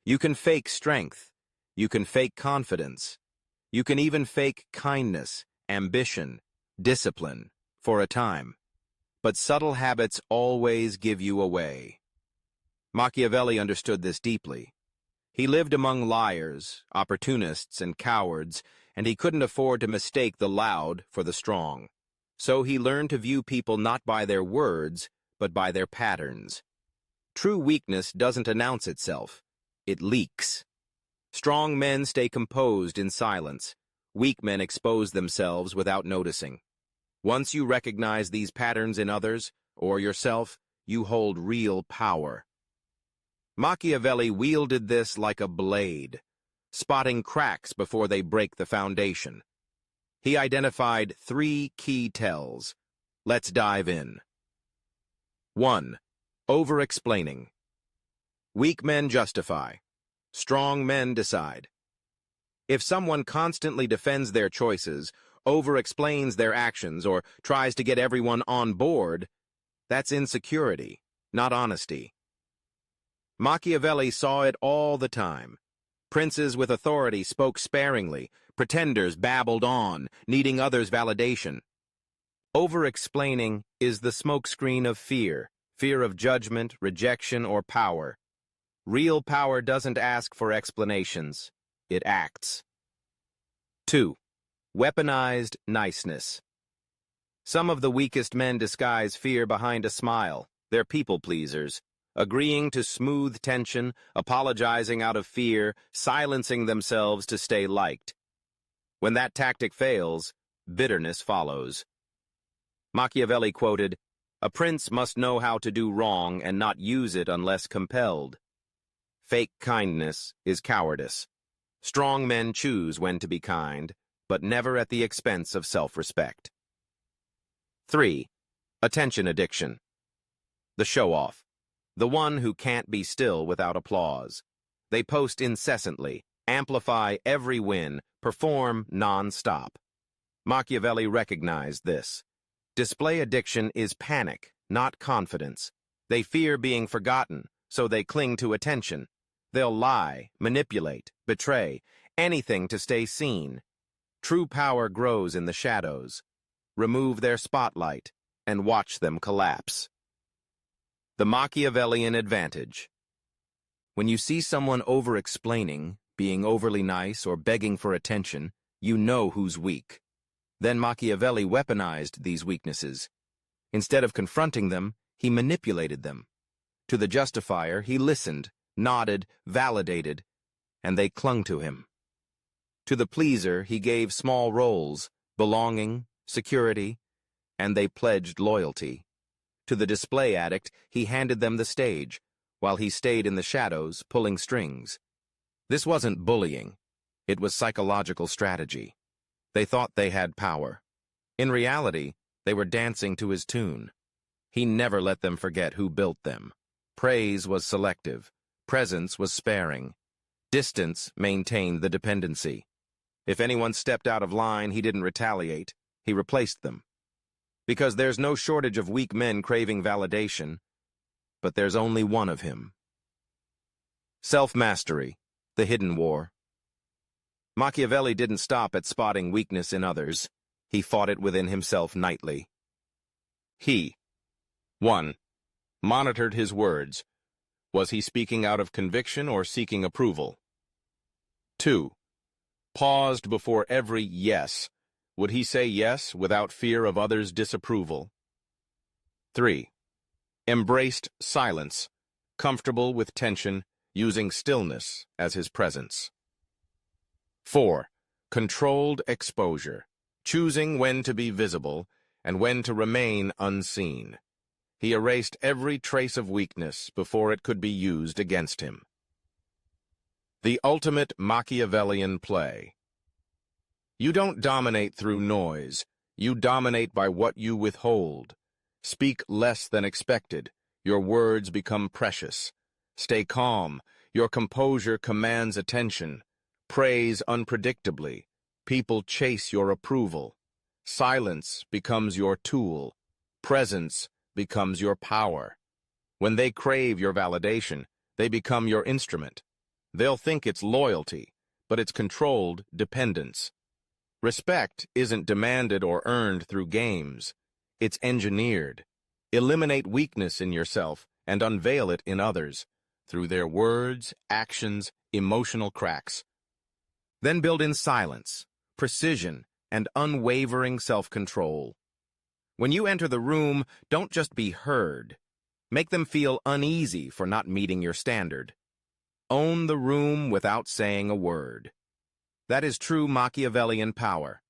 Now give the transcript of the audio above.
You can fake strength. You can fake confidence. You can even fake kindness, ambition, discipline, for a time. But subtle habits always give you away. Machiavelli understood this deeply. He lived among liars, opportunists, and cowards, and he couldn't afford to mistake the loud for the strong. So he learned to view people not by their words, but by their patterns. True weakness doesn't announce itself. It leaks. Strong men stay composed in silence. Weak men expose themselves without noticing. Once you recognize these patterns in others, or yourself, you hold real power. Machiavelli wielded this like a blade, spotting cracks before they break the foundation. He identified 3 key tells. Let's dive in. 1. Over-explaining. Weak men justify. Strong men decide. If someone constantly defends their choices, over-explains their actions, or tries to get everyone on board, that's insecurity, not honesty. Machiavelli saw it all the time. Princes with authority spoke sparingly, pretenders babbled on, needing others' validation. Over-explaining is the smokescreen of fear of judgment, rejection, or power. Real power doesn't ask for explanations, it acts. 2. Weaponized niceness. Some of the weakest men disguise fear behind a smile. They're people-pleasers, agreeing to smooth tension, apologizing out of fear, silencing themselves to stay liked. When that tactic fails, bitterness follows. Machiavelli quoted, "A prince must know how to do wrong and not use it unless compelled." Fake kindness is cowardice. Strong men choose when to be kind, but never at the expense of self-respect. 3. Attention addiction. The show-off. The one who can't be still without applause. They post incessantly, amplify every win, perform non-stop. Machiavelli recognized this. Display addiction is panic, not confidence. They fear being forgotten, so they cling to attention. They'll lie, manipulate, betray, anything to stay seen. True power grows in the shadows. Remove their spotlight and watch them collapse. The Machiavellian advantage. When you see someone over-explaining, being overly nice, or begging for attention, you know who's weak. Then Machiavelli weaponized these weaknesses. Instead of confronting them, he manipulated them. To the justifier, he listened, nodded, validated, and they clung to him. To the pleaser, he gave small roles, belonging, security, and they pledged loyalty. To the display addict, he handed them the stage, while he stayed in the shadows, pulling strings. This wasn't bullying. It was psychological strategy. They thought they had power. In reality, they were dancing to his tune. He never let them forget who built them. Praise was selective. Presence was sparing. Distance maintained the dependency. If anyone stepped out of line, he didn't retaliate. He replaced them. Because there's no shortage of weak men craving validation, but there's only one of him. Self-mastery, the hidden war. Machiavelli didn't stop at spotting weakness in others. He fought it within himself nightly. He, 1. Monitored his words. Was he speaking out of conviction or seeking approval? 2. Paused before every yes. Would he say yes without fear of others' disapproval? 3. Embraced silence, comfortable with tension, using stillness as his presence. 4. Controlled exposure, choosing when to be visible and when to remain unseen. He erased every trace of weakness before it could be used against him. The ultimate Machiavellian play. You don't dominate through noise. You dominate by what you withhold. Speak less than expected. Your words become precious. Stay calm. Your composure commands attention. Praise unpredictably. People chase your approval. Silence becomes your tool. Presence becomes your power. When they crave your validation, they become your instrument. They'll think it's loyalty, but it's controlled dependence. Respect isn't demanded or earned through games. It's engineered. Eliminate weakness in yourself and unveil it in others through their words, actions, emotional cracks. Then build in silence, precision, and unwavering self-control. When you enter the room, don't just be heard. Make them feel uneasy for not meeting your standard. Own the room without saying a word. That is true Machiavellian power.